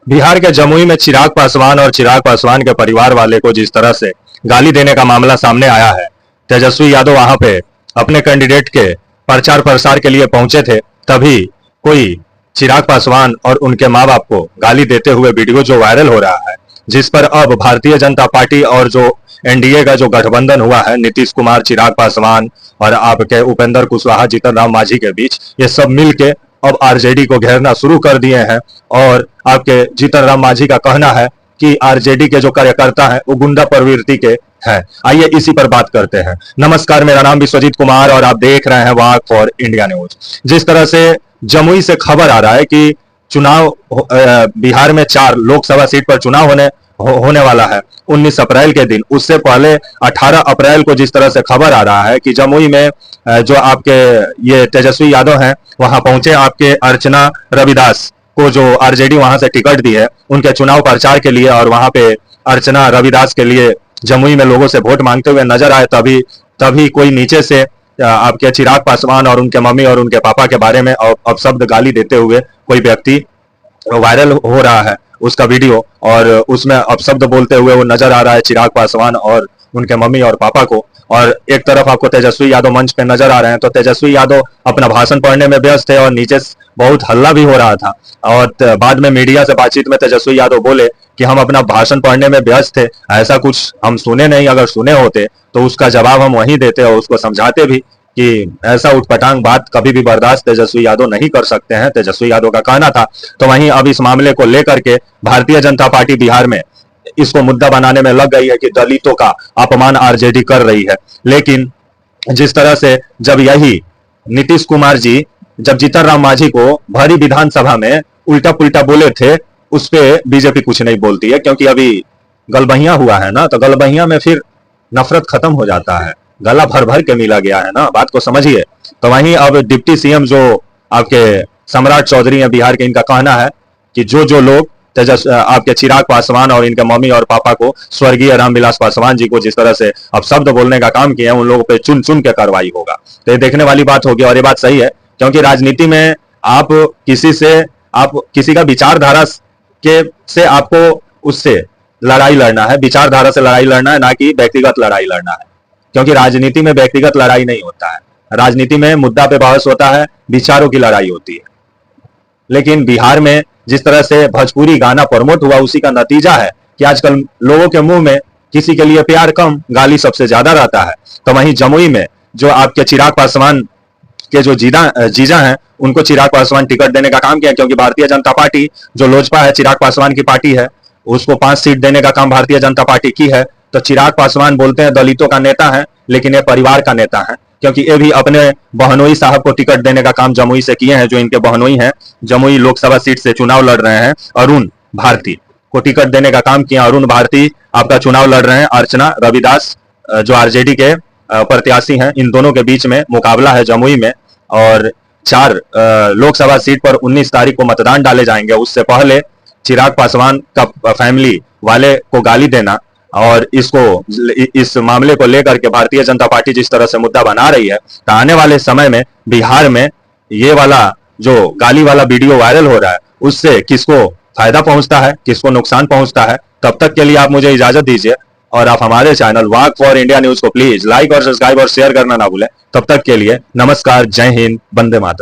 बिहार के जमुई में चिराग पासवान और चिराग पासवान के परिवार वाले को जिस तरह से गाली देने का मामला सामने आया है, तेजस्वी यादव वहां पे अपने कैंडिडेट के प्रचार प्रसार के लिए पहुंचे थे, तभी कोई चिराग पासवान और उनके माँ बाप को गाली देते हुए वीडियो जो वायरल हो रहा है, जिस पर अब भारतीय जनता पार्टी और जो एनडीए का जो गठबंधन हुआ है, नीतीश कुमार, चिराग पासवान और आपके उपेंद्र कुशवाहा, जीतन राम मांझी के बीच, ये सब मिलके अब आरजेडी को घेरना शुरू कर दिए हैं। और आपके जीतन राम मांझी का कहना है कि आरजेडी के जो कार्यकर्ता हैं वो गुंडा प्रवृत्ति के हैं। आइए इसी पर बात करते हैं। नमस्कार, मेरा नाम विश्वजीत कुमार और आप देख रहे हैं वाक फॉर इंडिया न्यूज। जिस तरह से जमुई से खबर आ रहा है कि चुनाव बिहार में 4 लोकसभा सीट पर चुनाव होने वाला है 19 अप्रैल के दिन। उससे पहले 18 अप्रैल को जिस तरह से खबर आ रहा है कि जमुई में जो आपके ये तेजस्वी यादव हैं वहां पहुंचे, आपके अर्चना रविदास को जो आरजेडी वहां से टिकट दी है उनके चुनाव प्रचार के लिए, और वहां पे अर्चना रविदास के लिए जमुई में लोगों से वोट मांगते हुए नजर आए, तभी कोई नीचे से आपके चिराग पासवान और उनके मम्मी और उनके पापा के बारे में अपशब्द गाली देते हुए कोई व्यक्ति वायरल हो रहा है उसका वीडियो, और उसमें अपशब्द बोलते हुए वो नजर आ रहा है चिराग पासवान और उनके मम्मी और पापा को। और एक तरफ आपको तेजस्वी यादव मंच पे नजर आ रहे हैं, तो तेजस्वी यादव अपना भाषण पढ़ने में व्यस्त थे और नीचे बहुत हल्ला भी हो रहा था। और बाद में मीडिया से बातचीत में तेजस्वी यादव बोले कि हम अपना भाषण पढ़ने में व्यस्त थे, ऐसा कुछ हम सुने नहीं, अगर सुने होते तो उसका जवाब हम वहीं देते और उसको समझाते भी कि ऐसा उठपटांग बात कभी भी बर्दाश्त तेजस्वी यादव नहीं कर सकते हैं, तेजस्वी यादव का कहना था। तो वहीं अब इस मामले को लेकर के भारतीय जनता पार्टी बिहार में इसको मुद्दा बनाने में लग गई है कि दलितों का अपमान आरजेडी कर रही है। लेकिन जिस तरह से जब यही नीतीश कुमार जी जब जीतन राम मांझी को भरी विधानसभा में उल्टा पुल्टा बोले थे, उस पर बीजेपी कुछ नहीं बोलती है, क्योंकि अभी गलबहिया हुआ है ना, तो गलबहिया में फिर नफरत खत्म हो जाता है, गला भर भर के मिला गया है ना, बात को समझिए। तो वहीं अब डिप्टी सीएम जो आपके सम्राट चौधरी हैं बिहार के, इनका कहना है कि जो लोग आपके चिराग पासवान और इनके मम्मी और पापा को, स्वर्गीय रामविलास पासवान जी को जिस तरह से अब शब्द बोलने का काम किया है, उन लोगों पे चुन चुन के कार्रवाई होगा। तो ये देखने वाली बात होगी, और ये बात सही है, क्योंकि राजनीति में आप किसी का विचारधारा से आपको उससे लड़ाई लड़ना है, विचारधारा से लड़ाई लड़ना है, ना कि व्यक्तिगत लड़ाई लड़ना है। क्योंकि राजनीति में व्यक्तिगत लड़ाई नहीं होता है, राजनीति में मुद्दा पे बहस होता है, विचारों की लड़ाई होती है। लेकिन बिहार में जिस तरह से भोजपुरी गाना प्रमोट हुआ, उसी का नतीजा है कि आजकल लोगों के मुंह में किसी के लिए प्यार कम, गाली सबसे ज्यादा रहता है। तो वहीं जमुई में जो आपके चिराग पासवान के जो जीजा हैं, उनको चिराग पासवान टिकट देने का काम किया, क्योंकि भारतीय जनता पार्टी जो लोजपा है, चिराग पासवान की पार्टी है, उसको 5 सीट देने का काम भारतीय जनता पार्टी की है। तो चिराग पासवान बोलते हैं दलितों का नेता है, लेकिन ये परिवार का नेता है, क्योंकि ये भी अपने बहनोई साहब को टिकट देने का काम जमुई से किए हैं। जो इनके बहनोई हैं, जमुई लोकसभा सीट से चुनाव लड़ रहे हैं, अरुण भारती को टिकट देने का काम किया। अरुण भारती आपका चुनाव लड़ रहे हैं, अर्चना रविदास जो आरजेडी के प्रत्याशी हैं, इन दोनों के बीच में मुकाबला है जमुई में। और 4 लोकसभा सीट पर 19 तारीख को मतदान डाले जाएंगे। उससे पहले चिराग पासवान का फैमिली वाले को गाली देना और इस मामले को लेकर के भारतीय जनता पार्टी जिस तरह से मुद्दा बना रही है, तो आने वाले समय में बिहार में ये वाला जो गाली वाला वीडियो वायरल हो रहा है, उससे किसको फायदा पहुंचता है, किसको नुकसान पहुंचता है। तब तक के लिए आप मुझे इजाजत दीजिए, और आप हमारे channel walk for India news को प्लीज लाइक और सब्सक्राइब और शेयर करना ना भूलें। तब तक के लिए नमस्कार, जय हिंद, वंदे मातरम।